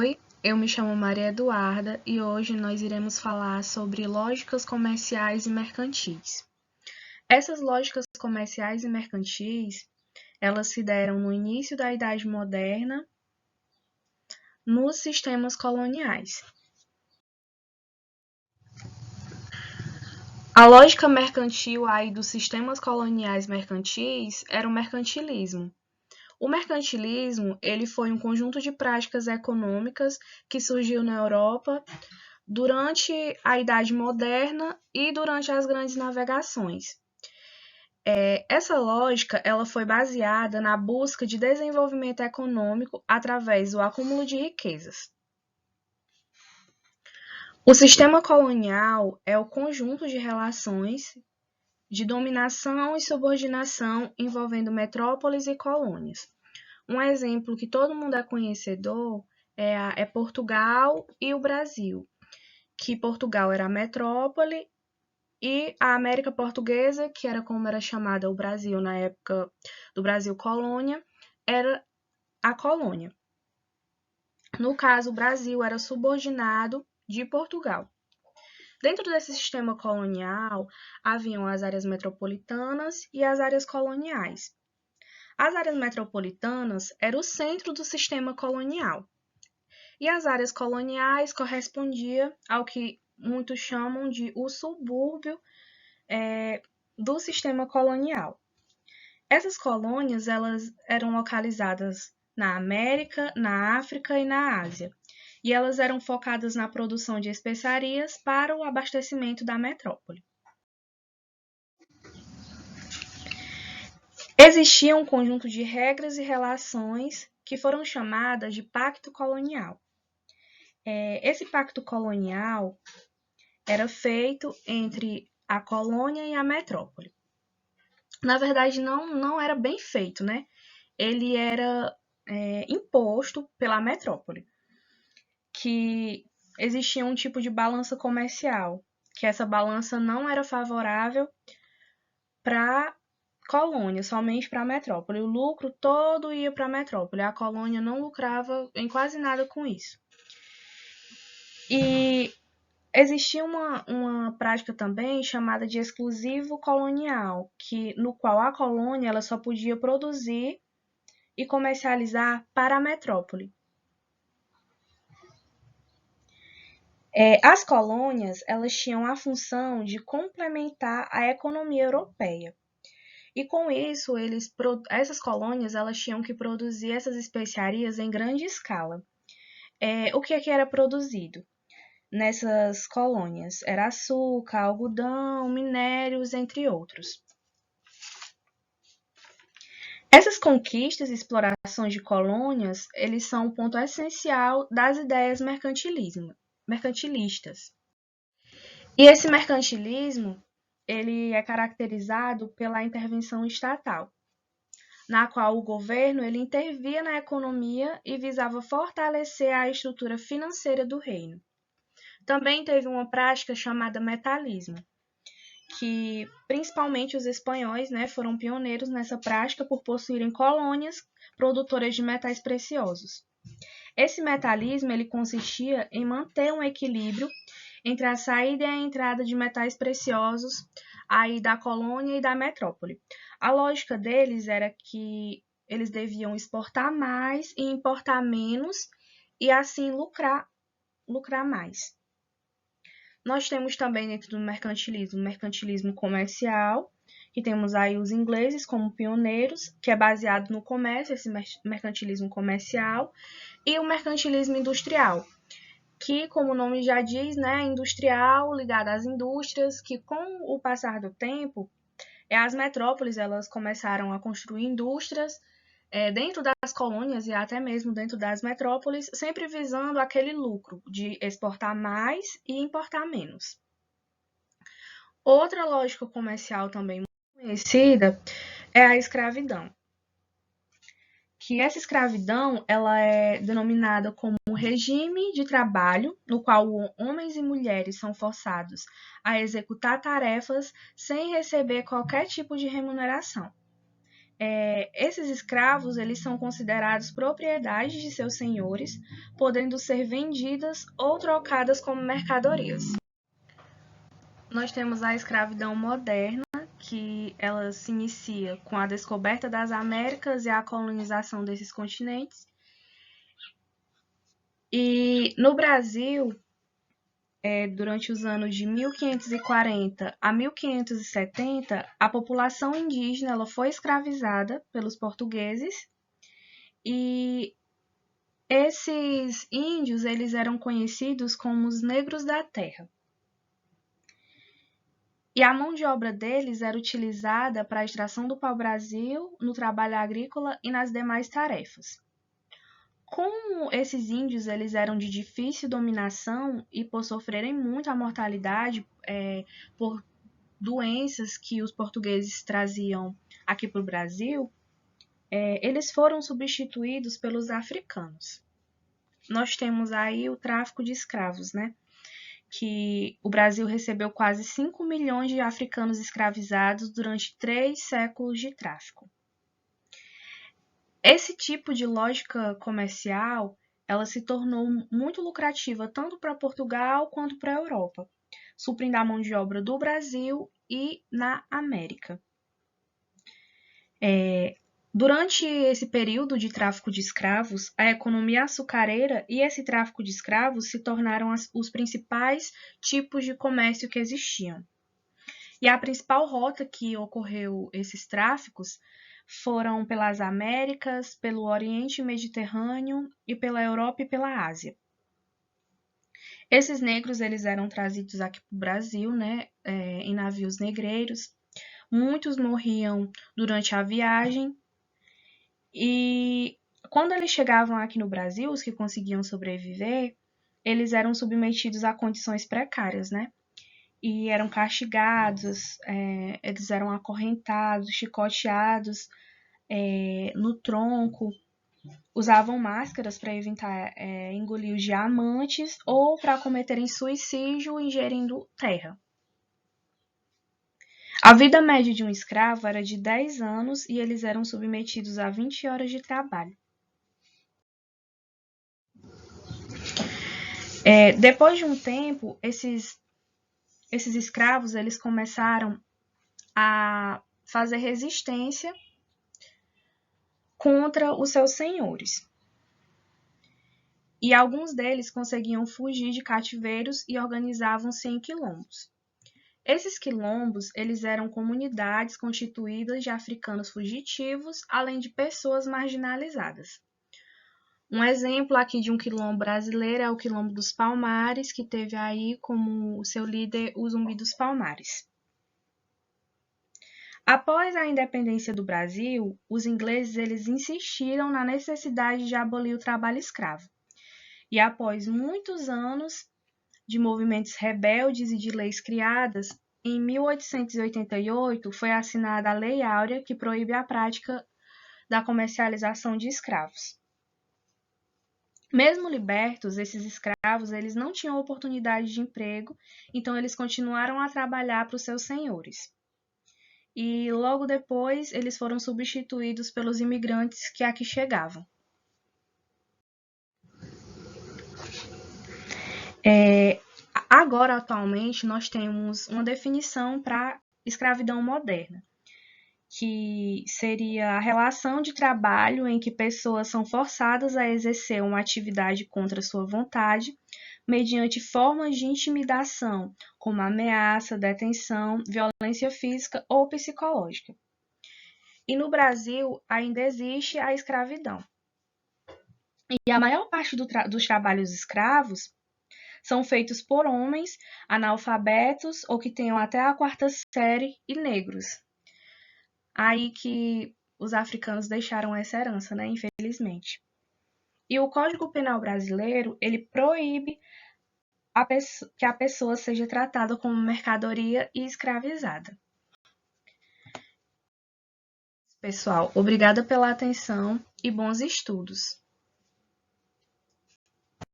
Oi, eu me chamo Maria Eduarda e hoje nós iremos falar sobre lógicas comerciais e mercantis. Essas lógicas comerciais e mercantis, elas se deram no início da Idade Moderna, nos sistemas coloniais. A lógica mercantil aí dos sistemas coloniais mercantis era o mercantilismo. O mercantilismo, ele foi um conjunto de práticas econômicas que surgiu na Europa durante a Idade Moderna e durante as grandes navegações. Essa lógica ela foi baseada na busca de desenvolvimento econômico através do acúmulo de riquezas. O sistema colonial é o conjunto de relações de dominação e subordinação envolvendo metrópoles e colônias. Um exemplo que todo mundo é conhecedor é Portugal e o Brasil, que Portugal era a metrópole e a América Portuguesa, que era como era chamada o Brasil na época do Brasil colônia, era a colônia. No caso, o Brasil era subordinado de Portugal. Dentro desse sistema colonial, haviam as áreas metropolitanas e as áreas coloniais. As áreas metropolitanas eram o centro do sistema colonial. E as áreas coloniais correspondiam ao que muitos chamam de o subúrbio do sistema colonial. Essas colônias elas eram localizadas na América, na África e na Ásia. E elas eram focadas na produção de especiarias para o abastecimento da metrópole. Existia um conjunto de regras e relações que foram chamadas de pacto colonial. Esse pacto colonial era feito entre a colônia e a metrópole. Na verdade, não era bem feito, né? Ele era imposto pela metrópole, que existia um tipo de balança comercial, que essa balança não era favorável para a colônia, somente para a metrópole. O lucro todo ia para a metrópole, a colônia não lucrava em quase nada com isso. E existia uma prática também chamada de exclusivo colonial, no qual a colônia ela só podia produzir e comercializar para a metrópole. As colônias elas tinham a função de complementar a economia europeia. E com isso, essas colônias elas tinham que produzir essas especiarias em grande escala. O que era produzido nessas colônias? Era açúcar, algodão, minérios, entre outros. Essas conquistas e explorações de colônias, eles são um ponto essencial das ideias mercantilistas. E esse mercantilismo, ele é caracterizado pela intervenção estatal, na qual o governo ele intervia na economia e visava fortalecer a estrutura financeira do reino. Também teve uma prática chamada metalismo, que principalmente os espanhóis foram pioneiros nessa prática por possuírem colônias produtoras de metais preciosos. Esse metalismo ele consistia em manter um equilíbrio entre a saída e a entrada de metais preciosos aí da colônia e da metrópole. A lógica deles era que eles deviam exportar mais e importar menos e assim lucrar mais. Nós temos também dentro do mercantilismo, o mercantilismo comercial, que temos aí os ingleses como pioneiros, que é baseado no comércio, esse mercantilismo comercial, e o mercantilismo industrial, que, como o nome já diz, industrial, ligado às indústrias, que com o passar do tempo, as metrópoles elas começaram a construir indústrias dentro das colônias e até mesmo dentro das metrópoles, sempre visando aquele lucro de exportar mais e importar menos. Outra lógica comercial também muito conhecida é a escravidão. Que essa escravidão ela é denominada como um regime de trabalho no qual homens e mulheres são forçados a executar tarefas sem receber qualquer tipo de remuneração. Esses escravos eles são considerados propriedade de seus senhores, podendo ser vendidas ou trocadas como mercadorias. Nós temos a escravidão moderna, que ela se inicia com a descoberta das Américas e a colonização desses continentes. E no Brasil, durante os anos de 1540 a 1570, a população indígena ela foi escravizada pelos portugueses e esses índios eles eram conhecidos como os negros da terra. E a mão de obra deles era utilizada para a extração do pau-brasil, no trabalho agrícola e nas demais tarefas. Como esses índios eles eram de difícil dominação e por sofrerem muito a mortalidade por doenças que os portugueses traziam aqui para o Brasil, eles foram substituídos pelos africanos. Nós temos aí o tráfico de escravos, né? Que o Brasil recebeu quase 5 milhões de africanos escravizados durante 3 séculos de tráfico. Esse tipo de lógica comercial, ela se tornou muito lucrativa tanto para Portugal quanto para a Europa, suprindo a mão de obra do Brasil e na América. Durante esse período de tráfico de escravos, a economia açucareira e esse tráfico de escravos se tornaram os principais tipos de comércio que existiam. E a principal rota que ocorreu esses tráficos foram pelas Américas, pelo Oriente Mediterrâneo e pela Europa e pela Ásia. Esses negros eles eram trazidos aqui para o Brasil, né, em navios negreiros. Muitos morriam durante a viagem. E quando eles chegavam aqui no Brasil, os que conseguiam sobreviver, eles eram submetidos a condições precárias, né? E eram castigados, eles eram acorrentados, chicoteados no tronco, usavam máscaras para evitar engolir os diamantes ou para cometerem suicídio ingerindo terra. A vida média de um escravo era de 10 anos e eles eram submetidos a 20 horas de trabalho. Depois de um tempo, esses escravos eles começaram a fazer resistência contra os seus senhores. E alguns deles conseguiam fugir de cativeiros e organizavam-se em quilombos. Esses quilombos, eles eram comunidades constituídas de africanos fugitivos, além de pessoas marginalizadas. Um exemplo aqui de um quilombo brasileiro é o Quilombo dos Palmares, que teve aí como seu líder o Zumbi dos Palmares. Após a independência do Brasil, os ingleses eles insistiram na necessidade de abolir o trabalho escravo. E após muitos anos de movimentos rebeldes e de leis criadas, em 1888 foi assinada a Lei Áurea, que proíbe a prática da comercialização de escravos. Mesmo libertos, esses escravos eles não tinham oportunidade de emprego, então eles continuaram a trabalhar para os seus senhores. E logo depois eles foram substituídos pelos imigrantes que aqui chegavam. Agora, atualmente, nós temos uma definição para escravidão moderna, que seria a relação de trabalho em que pessoas são forçadas a exercer uma atividade contra sua vontade, mediante formas de intimidação, como ameaça, detenção, violência física ou psicológica. E no Brasil ainda existe a escravidão. E a maior parte dos trabalhos escravos são feitos por homens analfabetos ou que tenham até a 4ª série e negros. Aí que os africanos deixaram essa herança, né, infelizmente. E o Código Penal brasileiro, ele proíbe que a pessoa seja tratada como mercadoria e escravizada. Pessoal, obrigada pela atenção e bons estudos.